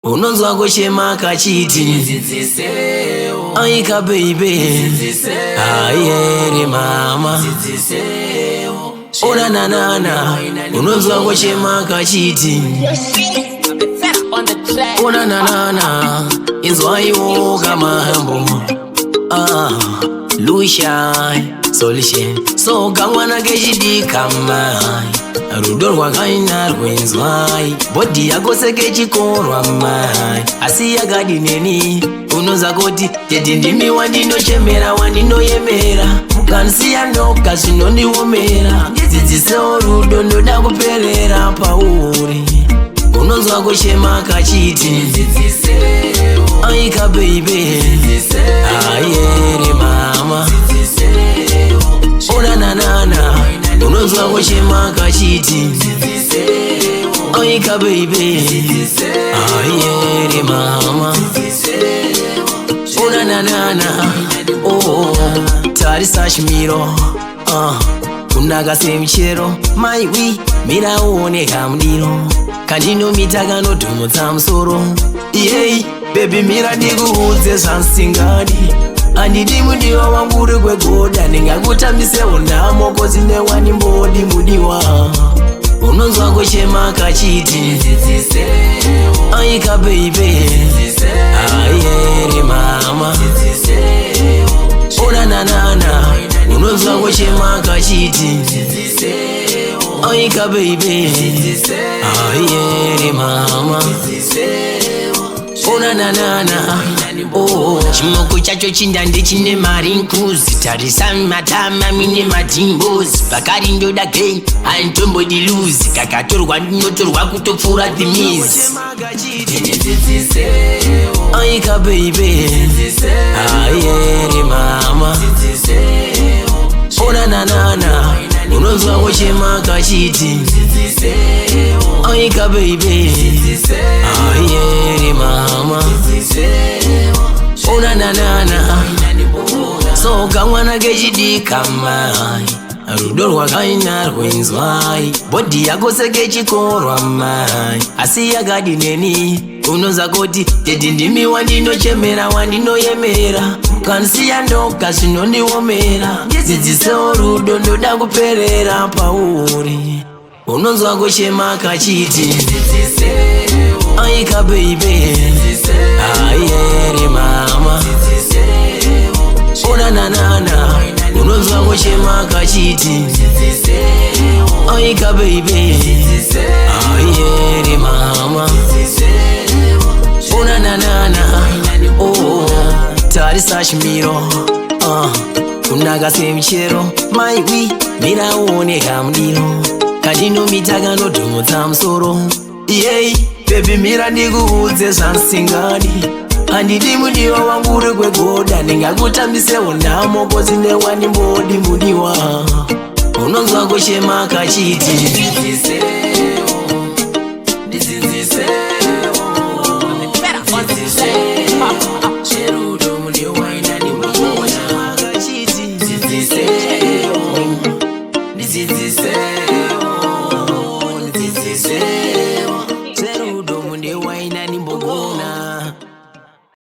Unonzwa kushema kachiti Aika baby Ayere mama Ona nanana Unonzwa kushema kachiti Ona nanana Inzwa iwo kama hambo Lushai Solishe So gangwana keshidi kama Rudorwa kaina rwenzwai Bodi yako seke chikorwa mai Asiya gadi neni Unoza koti Teti ndimi wandino chemera wandino yemera Mukansiya noka sinondi womera Zizise orudo ndoda kuperera pauri Unonzwa kushema kachiti Aika baby Ayere mama Ona nanana Unonzwa kushema kachiti Aika baby Ayere mama Ona nanana Oh Tarisa shmiro Kunaga semchero Maiwi Mira uone kamdiro Kandino mitaga no tumo tamsoro Yey Baby mira digu uze sansingadi Andidi mudiwa wambure kwe goda Ninga kutamise unamo kozine wani mbodi mudiwa Unonzwa kushema kachiti Aika baby Ayere mama Ona nanana Unonzwa kushema kachiti Aika baby Ayere mama Ona nanana Oh Chimoku chacho chinda ndichine marine cruise Tarisa matama mine matimbozi Bakari ndoda gain Antombo di lose Kakatorwa ndinotorwa kutopfura thimizi Aika baby Ayere mama Ona nanana Unonzwa kushema kachiti Aika baby Ayere mama Ona nanana So kamwana keshidi kamai Rudorwa kaina rwenzwai Bodi yako seke chikorwa mai Asiya gadi neni Unoza koti Teti ndimi wandino chemera wandino yemera Kansiya ndoka sinondi womera Zizise orudo ndoda kuperera pauri Unonzwa kushema kachiti Aika baby Ayere mama Ona nanana Unonzwa kushema kachiti Aika baby Ayere mama Ona nanana Oh Tarisa shmiro Kunaga semchero Maiwi Mira uone kamdiro Kandino mitaga no tumo tamsoro Yey Baby mira ndigu uze sansingadi Andidi mudiwa wambure kwe goda Ninga kutamise unamo kozine wani mbodi mudiwa Unonzwa kushema kachiti